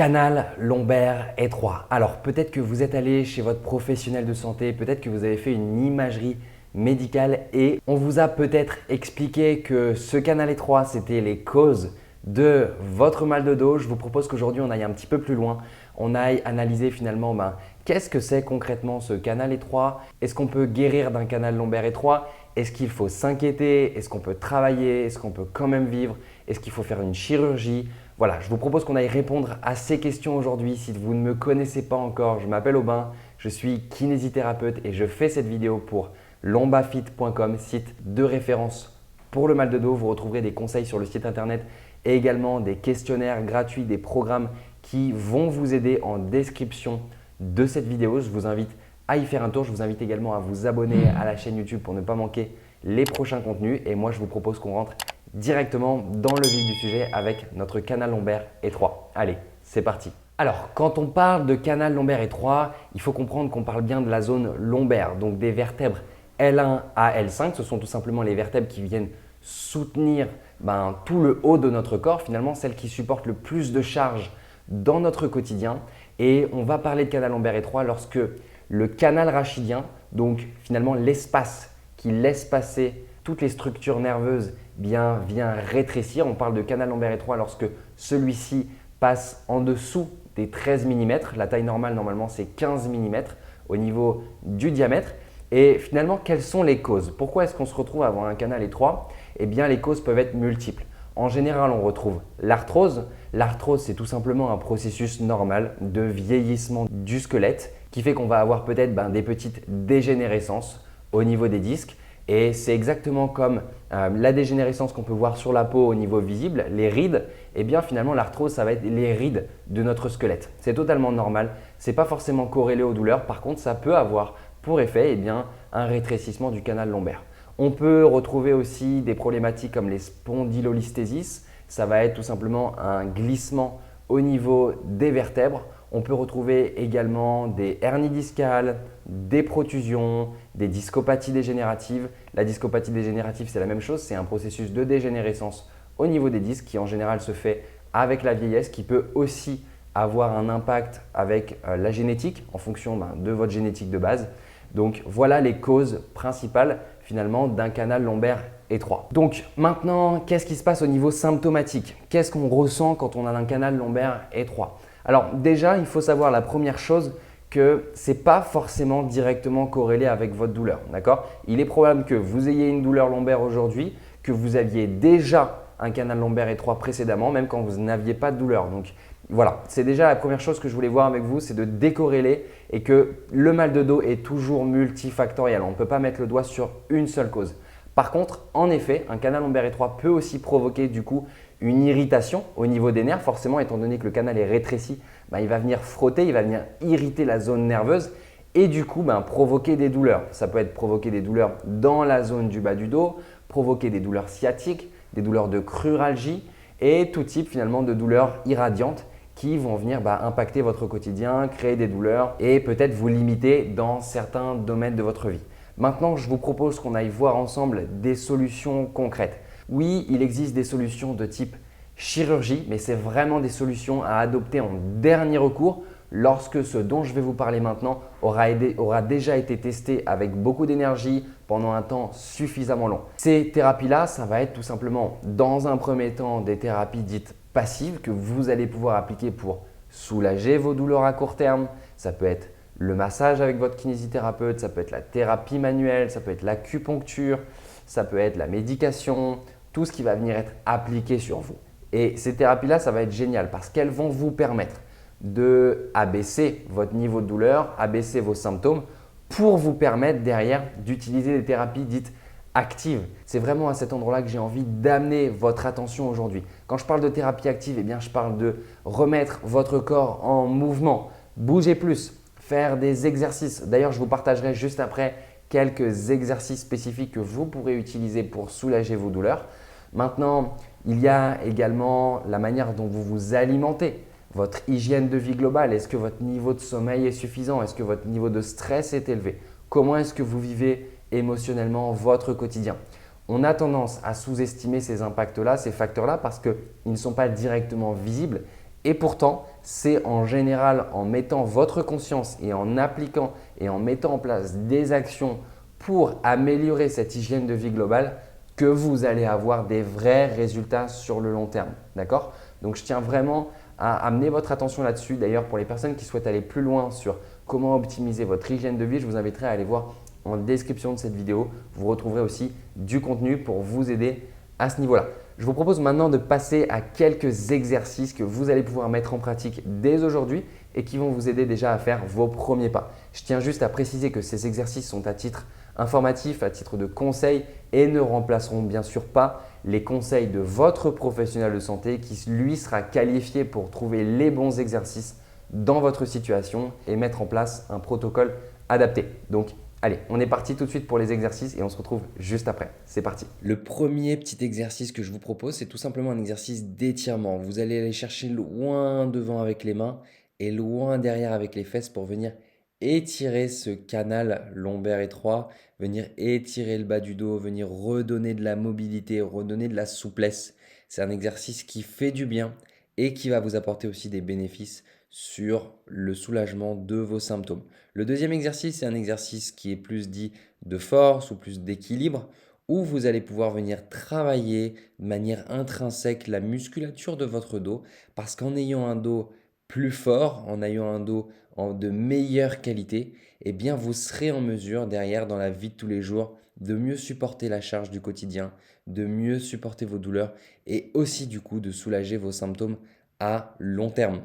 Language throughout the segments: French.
Canal lombaire étroit. Alors peut-être que vous êtes allé chez votre professionnel de santé, peut-être que vous avez fait une imagerie médicale et on vous a peut-être expliqué que ce canal étroit, c'était les causes de votre mal de dos. Je vous propose qu'aujourd'hui, on aille un petit peu plus loin. On aille analyser finalement qu'est-ce que c'est concrètement ce canal étroit. Est-ce qu'on peut guérir d'un canal lombaire étroit? Est-ce qu'il faut s'inquiéter? Est-ce qu'on peut travailler? Est-ce qu'on peut quand même vivre? Est-ce qu'il faut faire une chirurgie? Voilà, je vous propose qu'on aille répondre à ces questions aujourd'hui. Si vous ne me connaissez pas encore, je m'appelle Aubin, je suis kinésithérapeute et je fais cette vidéo pour lombafit.com, site de référence pour le mal de dos. Vous retrouverez des conseils sur le site internet et également des questionnaires gratuits, des programmes qui vont vous aider en description de cette vidéo. Je vous invite à y faire un tour. Je vous invite également à vous abonner à la chaîne YouTube pour ne pas manquer les prochains contenus. Et moi, je vous propose qu'on rentre directement dans le vif du sujet avec notre canal lombaire étroit. Allez, c'est parti. Alors, quand on parle de canal lombaire étroit, il faut comprendre qu'on parle bien de la zone lombaire, donc des vertèbres L1 à L5. Ce sont tout simplement les vertèbres qui viennent soutenir tout le haut de notre corps, finalement celles qui supportent le plus de charge dans notre quotidien. Et on va parler de canal lombaire étroit lorsque le canal rachidien, donc finalement l'espace qui laisse passer toutes les structures nerveuses, vient rétrécir. On parle de canal lombaire étroit lorsque celui-ci passe en dessous des 13 mm. La taille normale, normalement, c'est 15 mm au niveau du diamètre. Et finalement, quelles sont les causes? Pourquoi est-ce qu'on se retrouve à avoir un canal étroit? Eh bien, les causes peuvent être multiples. En général, on retrouve l'arthrose. L'arthrose, c'est tout simplement un processus normal de vieillissement du squelette qui fait qu'on va avoir peut-être des petites dégénérescences au niveau des disques. Et c'est exactement comme la dégénérescence qu'on peut voir sur la peau au niveau visible, les rides. Eh bien finalement, l'arthrose, ça va être les rides de notre squelette. C'est totalement normal. Ce n'est pas forcément corrélé aux douleurs. Par contre, ça peut avoir pour effet un rétrécissement du canal lombaire. On peut retrouver aussi des problématiques comme les spondylolisthésis. Ça va être tout simplement un glissement au niveau des vertèbres. On peut retrouver également des hernies discales, des protusions, des discopathies dégénératives. La discopathie dégénérative, c'est la même chose, c'est un processus de dégénérescence au niveau des disques qui en général se fait avec la vieillesse, qui peut aussi avoir un impact avec la génétique en fonction de votre génétique de base. Donc voilà les causes principales finalement d'un canal lombaire étroit. Donc maintenant, qu'est-ce qui se passe au niveau symptomatique? Qu'est-ce qu'on ressent quand on a un canal lombaire étroit? Alors déjà, il faut savoir la première chose que ce n'est pas forcément directement corrélé avec votre douleur. D'accord? Il est probable que vous ayez une douleur lombaire aujourd'hui, que vous aviez déjà un canal lombaire étroit précédemment, même quand vous n'aviez pas de douleur. Donc voilà, c'est déjà la première chose que je voulais voir avec vous, c'est de décorréler et que le mal de dos est toujours multifactoriel. On ne peut pas mettre le doigt sur une seule cause. Par contre, en effet, un canal lombaire étroit peut aussi provoquer du coup une irritation au niveau des nerfs. Forcément, étant donné que le canal est rétréci, il va venir frotter, il va venir irriter la zone nerveuse et du coup provoquer des douleurs. Ça peut être provoquer des douleurs dans la zone du bas du dos, provoquer des douleurs sciatiques, des douleurs de cruralgie et tout type finalement de douleurs irradiantes qui vont venir impacter votre quotidien, créer des douleurs et peut-être vous limiter dans certains domaines de votre vie. Maintenant, je vous propose qu'on aille voir ensemble des solutions concrètes. Oui, il existe des solutions de type chirurgie, mais c'est vraiment des solutions à adopter en dernier recours lorsque ce dont je vais vous parler maintenant aura déjà été testé avec beaucoup d'énergie pendant un temps suffisamment long. Ces thérapies-là, ça va être tout simplement dans un premier temps des thérapies dites passives que vous allez pouvoir appliquer pour soulager vos douleurs à court terme. Ça peut être le massage avec votre kinésithérapeute, ça peut être la thérapie manuelle, ça peut être l'acupuncture, ça peut être la médication, tout ce qui va venir être appliqué sur vous. Et ces thérapies-là, ça va être génial parce qu'elles vont vous permettre d'abaisser votre niveau de douleur, abaisser vos symptômes pour vous permettre derrière d'utiliser des thérapies dites actives. C'est vraiment à cet endroit-là que j'ai envie d'amener votre attention aujourd'hui. Quand je parle de thérapie active, je parle de remettre votre corps en mouvement, bouger plus, faire des exercices. D'ailleurs, je vous partagerai juste après quelques exercices spécifiques que vous pourrez utiliser pour soulager vos douleurs. Maintenant, il y a également la manière dont vous vous alimentez, votre hygiène de vie globale. Est-ce que votre niveau de sommeil est suffisant? Est-ce que votre niveau de stress est élevé? Comment est-ce que vous vivez émotionnellement votre quotidien? On a tendance à sous-estimer ces impacts-là, ces facteurs-là parce qu'ils ne sont pas directement visibles Et pourtant, c'est en général en mettant votre conscience et en appliquant et en mettant en place des actions pour améliorer cette hygiène de vie globale que vous allez avoir des vrais résultats sur le long terme. D'accord? Donc, je tiens vraiment à amener votre attention là-dessus. D'ailleurs, pour les personnes qui souhaitent aller plus loin sur comment optimiser votre hygiène de vie, je vous inviterai à aller voir en description de cette vidéo. Vous retrouverez aussi du contenu pour vous aider à ce niveau-là. Je vous propose maintenant de passer à quelques exercices que vous allez pouvoir mettre en pratique dès aujourd'hui et qui vont vous aider déjà à faire vos premiers pas. Je tiens juste à préciser que ces exercices sont à titre informatif, à titre de conseil et ne remplaceront bien sûr pas les conseils de votre professionnel de santé qui lui sera qualifié pour trouver les bons exercices dans votre situation et mettre en place un protocole adapté. Donc, allez, on est parti tout de suite pour les exercices et on se retrouve juste après. C'est parti. Le premier petit exercice que je vous propose, c'est tout simplement un exercice d'étirement. Vous allez aller chercher loin devant avec les mains et loin derrière avec les fesses pour venir étirer ce canal lombaire étroit, venir étirer le bas du dos, venir redonner de la mobilité, redonner de la souplesse. C'est un exercice qui fait du bien et qui va vous apporter aussi des bénéfices sur le soulagement de vos symptômes. Le deuxième exercice, c'est un exercice qui est plus dit de force ou plus d'équilibre, où vous allez pouvoir venir travailler de manière intrinsèque la musculature de votre dos, parce qu'en ayant un dos plus fort, en ayant un dos de meilleure qualité, eh bien vous serez en mesure derrière dans la vie de tous les jours de mieux supporter la charge du quotidien, de mieux supporter vos douleurs et aussi du coup de soulager vos symptômes à long terme.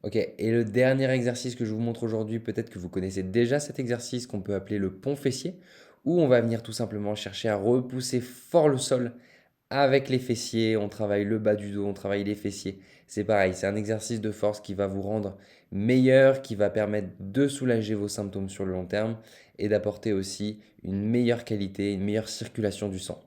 Ok, et le dernier exercice que je vous montre aujourd'hui, peut-être que vous connaissez déjà cet exercice qu'on peut appeler le pont fessier, où on va venir tout simplement chercher à repousser fort le sol avec les fessiers. On travaille le bas du dos, on travaille les fessiers. C'est pareil, c'est un exercice de force qui va vous rendre meilleur, qui va permettre de soulager vos symptômes sur le long terme et d'apporter aussi une meilleure qualité, une meilleure circulation du sang.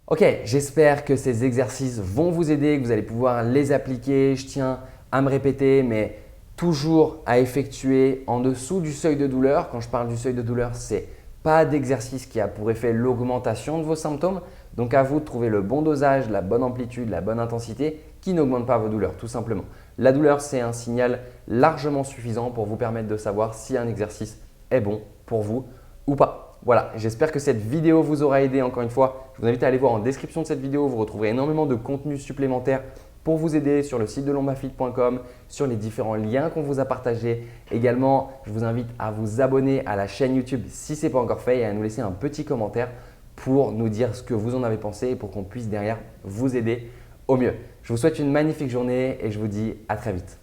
Ok, j'espère que ces exercices vont vous aider, que vous allez pouvoir les appliquer. Je tiens à me répéter, mais toujours à effectuer en dessous du seuil de douleur. Quand je parle du seuil de douleur, c'est pas d'exercice qui a pour effet l'augmentation de vos symptômes. Donc à vous de trouver le bon dosage, la bonne amplitude, la bonne intensité qui n'augmente pas vos douleurs tout simplement. La douleur, c'est un signal largement suffisant pour vous permettre de savoir si un exercice est bon pour vous ou pas. Voilà, j'espère que cette vidéo vous aura aidé. Encore une fois, je vous invite à aller voir en description de cette vidéo. Vous retrouverez énormément de contenu supplémentaire pour vous aider sur le site de lombafit.com, sur les différents liens qu'on vous a partagés. Également, je vous invite à vous abonner à la chaîne YouTube si ce n'est pas encore fait et à nous laisser un petit commentaire pour nous dire ce que vous en avez pensé et pour qu'on puisse derrière vous aider au mieux. Je vous souhaite une magnifique journée et je vous dis à très vite.